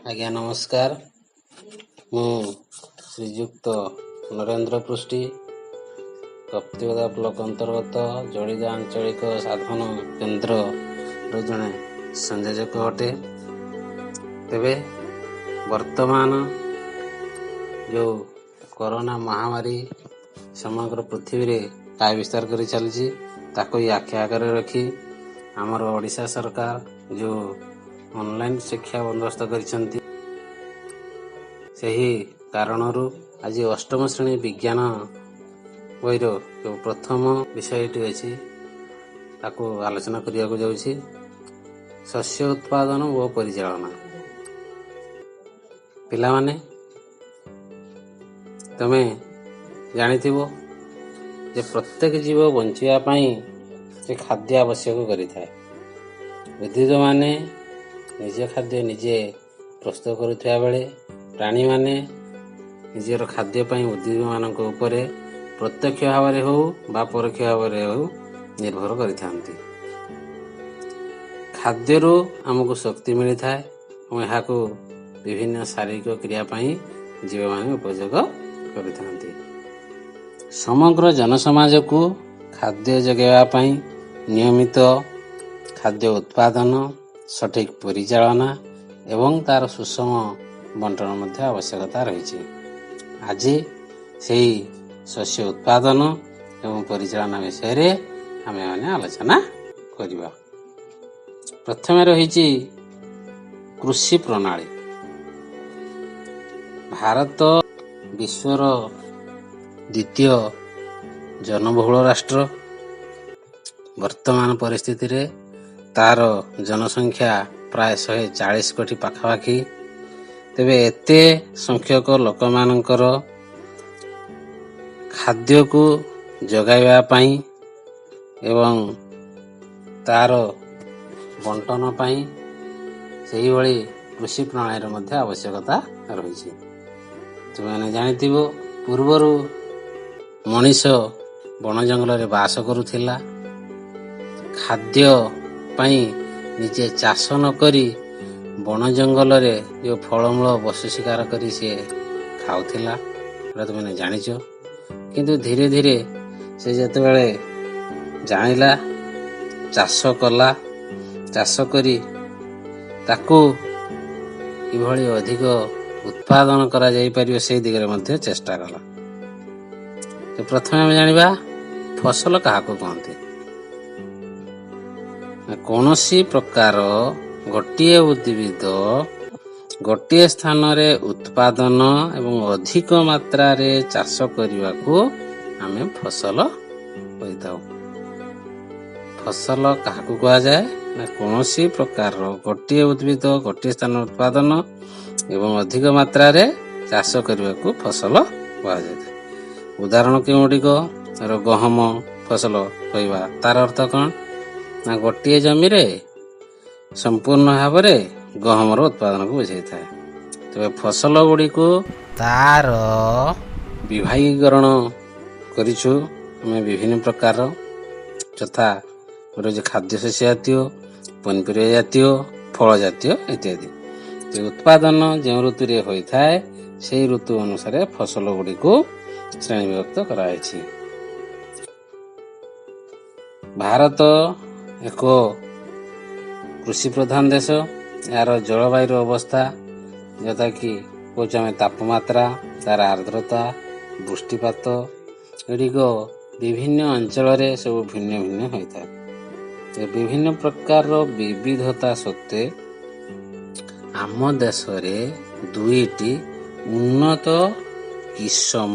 ଆଜ୍ଞା ନମସ୍କାର। ମୁଁ ଶ୍ରୀଯୁକ୍ତ ନରେନ୍ଦ୍ର ପୃଷ୍ଟି କପ୍ତିବଦା ବ୍ଲକ ଅନ୍ତର୍ଗତ ଜଳିଦା ଆଞ୍ଚଳିକ ସାଧନ କେନ୍ଦ୍ରର ଜଣେ ସଂଯୋଜକ ଅଟେ। ତେବେ ବର୍ତ୍ତମାନ ଯେଉଁ କରୋନା ମହାମାରୀ ସମଗ୍ର ପୃଥିବୀରେ କାୟ ବିସ୍ତାର କରି ଚାଲିଛି, ତାକୁ ହିଁ ଆଖି ଆଗରେ ରଖି ଆମର ଓଡ଼ିଶା ସରକାର ଯେଉଁ ଅନଲାଇନ୍ ଶିକ୍ଷା ବନ୍ଦୋବସ୍ତ କରିଛନ୍ତି, ସେହି କାରଣରୁ ଆଜି ଅଷ୍ଟମ ଶ୍ରେଣୀ ବିଜ୍ଞାନ ବହିର ଯେଉଁ ପ୍ରଥମ ବିଷୟଟି ଅଛି ତାକୁ ଆଲୋଚନା କରିବାକୁ ଯାଉଛି। ଶସ୍ୟ ଉତ୍ପାଦନ ଓ ପରିଚାଳନା। ପିଲାମାନେ, ତମେ ଜାଣିଥିବ ଯେ ପ୍ରତ୍ୟେକ ଜୀବ ବଞ୍ଚିବା ପାଇଁ ସେ ଖାଦ୍ୟ ଆବଶ୍ୟକ କରିଥାଏ। ଉଦ୍ଭିଦମାନେ ନିଜ ଖାଦ୍ୟ ନିଜେ ପ୍ରସ୍ତୁତ କରୁଥିବା ବେଳେ ପ୍ରାଣୀମାନେ ନିଜର ଖାଦ୍ୟ ପାଇଁ ଉଦ୍ଭିଦମାନଙ୍କ ଉପରେ ପ୍ରତ୍ୟକ୍ଷ ଭାବରେ ହେଉ ବା ପରୋକ୍ଷ ଭାବରେ ହେଉ ନିର୍ଭର କରିଥାନ୍ତି। ଖାଦ୍ୟରୁ ଆମକୁ ଶକ୍ତି ମିଳିଥାଏ ଏବଂ ଏହାକୁ ବିଭିନ୍ନ ଶାରୀରିକ କ୍ରିୟା ପାଇଁ ଜୀବମାନେ ଉପଯୋଗ କରିଥାନ୍ତି। ସମଗ୍ର ଜନସମାଜକୁ ଖାଦ୍ୟ ଯୋଗାଇବା ପାଇଁ ନିୟମିତ ଖାଦ୍ୟ ଉତ୍ପାଦନ, ସଠିକ୍ ପରିଚାଳନା ଏବଂ ତା'ର ସୁଷମ ବଣ୍ଟନ ମଧ୍ୟ ଆବଶ୍ୟକତା ରହିଛି। ଆଜି ସେହି ଶସ୍ୟ ଉତ୍ପାଦନ ଏବଂ ପରିଚାଳନା ବିଷୟରେ ଆମେମାନେ ଆଲୋଚନା କରିବା। ପ୍ରଥମେ ରହିଛି କୃଷି ପ୍ରଣାଳୀ। ଭାରତ ବିଶ୍ୱର ଦ୍ୱିତୀୟ ଜନବହୁଳ ରାଷ୍ଟ୍ର। ବର୍ତ୍ତମାନ ପରିସ୍ଥିତିରେ ତା'ର ଜନସଂଖ୍ୟା ପ୍ରାୟ 140 କୋଟି ପାଖାପାଖି। ତେବେ ଏତେ ସଂଖ୍ୟକ ଲୋକମାନଙ୍କର ଖାଦ୍ୟକୁ ଯୋଗାଇବା ପାଇଁ ଏବଂ ତା'ର ବଣ୍ଟନ ପାଇଁ ସେହିଭଳି କୃଷି ପ୍ରଣାଳୀର ମଧ୍ୟ ଆବଶ୍ୟକତା ରହିଛି। ତୁମେମାନେ ଜାଣିଥିବ, ପୂର୍ବରୁ ମଣିଷ ବଣ ଜଙ୍ଗଲରେ ବାସ କରୁଥିଲା। ଖାଦ୍ୟ ପାଇଁ ନିଜେ ଚାଷ ନ କରି ବଣ ଜଙ୍ଗଲରେ ଯେଉଁ ଫଳମୂଳ ବସୁ ଶିକାର କରି ସିଏ ଖାଉଥିଲା, ସେଟା ତୁମେ ଜାଣିଛ। କିନ୍ତୁ ଧୀରେ ଧୀରେ ସେ ଯେତେବେଳେ ଜାଣିଲା, ଚାଷ କଲା, ଚାଷ କରି ତାକୁ କିଭଳି ଅଧିକ ଉତ୍ପାଦନ କରାଯାଇପାରିବ ସେହି ଦିଗରେ ମଧ୍ୟ ଚେଷ୍ଟା କଲା। ତ ପ୍ରଥମେ ଆମେ ଜାଣିବା ଫସଲ କାହାକୁ କହନ୍ତି। କୌଣସି ପ୍ରକାର ଗୋଟିଏ ଉଦ୍ଭିଦ ଗୋଟିଏ ସ୍ଥାନରେ ଉତ୍ପାଦନ ଏବଂ ଅଧିକ ମାତ୍ରାରେ ଚାଷ କରିବାକୁ ଆମେ ଫସଲ କହିଥାଉ। ଫସଲ କାହାକୁ କୁହାଯାଏ ନା କୌଣସି ପ୍ରକାରର ଗୋଟିଏ ଉଦ୍ଭିଦ ଗୋଟିଏ ସ୍ଥାନରେ ଉତ୍ପାଦନ ଏବଂ ଅଧିକ ମାତ୍ରାରେ ଚାଷ କରିବାକୁ ଫସଲ କୁହାଯାଇଥାଏ। ଉଦାହରଣ କେଉଁଗୁଡ଼ିକ? ଗହମ ଫସଲ କହିବା, ତାର ଅର୍ଥ କ'ଣ ନା ଗୋଟିଏ ଜମିରେ ସମ୍ପୂର୍ଣ୍ଣ ଭାବରେ ଗହମର ଉତ୍ପାଦନକୁ ବୁଝାଇଥାଏ। ତେବେ ଫସଲ ଗୁଡ଼ିକୁ ତାର ବିଭାଗୀକରଣ କରିଛୁ ଆମେ ବିଭିନ୍ନ ପ୍ରକାର, ଯଥା ଗୋଟେ ଖାଦ୍ୟଶସ୍ୟ ଜାତୀୟ, ପନିପରିବା ଜାତୀୟ, ଫଳ ଜାତୀୟ ଇତ୍ୟାଦି। ଉତ୍ପାଦନ ଯେଉଁ ଋତୁରେ ହୋଇଥାଏ ସେହି ଋତୁ ଅନୁସାରେ ଫସଲ ଗୁଡ଼ିକୁ ଶ୍ରେଣୀବିଭକ୍ତ କରାଯାଇଛି। ଭାରତ ଏକ କୃଷି ପ୍ରଧାନ ଦେଶ। ଏହାର ଜଳବାୟୁର ଅବସ୍ଥା, ଯଥାକି କହୁଛୁ ଆମେ ତାପମାତ୍ରା, ତାର ଆର୍ଦ୍ରତା, ବୃଷ୍ଟିପାତ ଏଗୁଡ଼ିକ ବିଭିନ୍ନ ଅଞ୍ଚଳରେ ସବୁ ଭିନ୍ନ ଭିନ୍ନ ହୋଇଥାଏ। ବିଭିନ୍ନ ପ୍ରକାରର ବିବିଧତା ସତ୍ତ୍ୱେ ଆମ ଦେଶରେ 2ଟି ଉନ୍ନତ କିସମ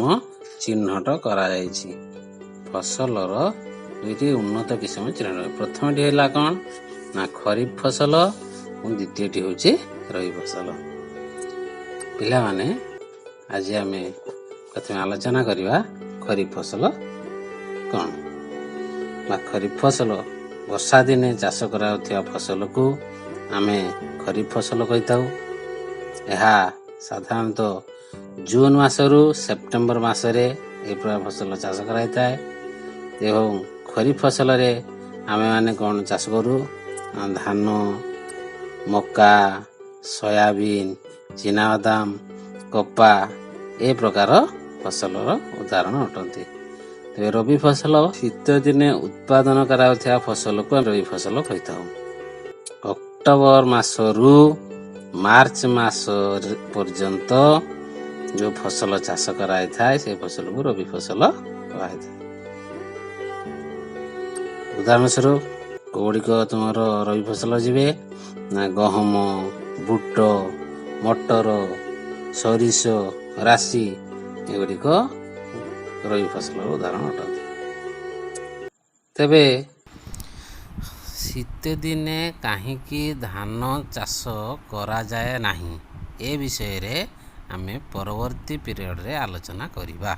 ଚିହ୍ନଟ କରାଯାଇଛି। ଫସଲର 2ଟି ଉନ୍ନତ କିସମ ଚିହ୍ନଟ। ପ୍ରଥମଟି ହେଲା କ'ଣ ନା ଖରିଫ ଫସଲ ଏବଂ ଦ୍ୱିତୀୟଟି ହେଉଛି ରବି ଫସଲ। ପିଲାମାନେ, ଆଜି ଆମେ ପ୍ରଥମେ ଆଲୋଚନା କରିବା ଖରିଫ ଫସଲ କ'ଣ। ବା ଖରିଫ ଫସଲ ବର୍ଷା ଦିନେ ଚାଷ କରାଯାଉଥିବା ଫସଲକୁ ଆମେ ଖରିଫ ଫସଲ କହିଥାଉ। ଏହା ସାଧାରଣତଃ ଜୁନ ମାସରୁ ସେପ୍ଟେମ୍ବର ମାସରେ ଏହି ପ୍ରକାର ଫସଲ ଚାଷ କରାଯାଇଥାଏ। ଏବଂ ଖରିଫ ଫସଲରେ ଆମେମାନେ କ'ଣ ଚାଷ କରୁ? ଧାନ, ମକା, ସୋୟାବିନ ଚିନାବାଦାମ, କପା ଏ ପ୍ରକାର ଫସଲର ଉଦାହରଣ ଅଟନ୍ତି। ତେବେ ରବି ଫସଲ ଶୀତ ଦିନେ ଉତ୍ପାଦନ କରାଯାଉଥିବା ଫସଲକୁ ଆମେ ରବି ଫସଲ କହିଥାଉ। ଅକ୍ଟୋବର ମାସରୁ ମାର୍ଚ୍ଚ ମାସ ପର୍ଯ୍ୟନ୍ତ ଯେଉଁ ଫସଲ ଚାଷ କରାଯାଇଥାଏ ସେ ଫସଲକୁ ରବି ଫସଲ କୁହାଯାଇଥାଏ। ଉଦାହରଣ ସ୍ୱରୂପ କେଉଁଗୁଡ଼ିକ ତୁମର ରବି ଫସଲ ଯିବେ ନା ଗହମ, ବୁଟ, ମଟର, ସୋରିଷ, ରାଶି ଏଗୁଡ଼ିକ ରବି ଫସଲର ଉଦାହରଣ ଅଟନ୍ତି। ତେବେ ଶୀତ ଦିନେ କାହିଁକି ଧାନ ଚାଷ କରାଯାଏ ନାହିଁ ଏ ବିଷୟରେ ଆମେ ପରବର୍ତ୍ତୀ ପିରିୟଡ଼ରେ ଆଲୋଚନା କରିବା।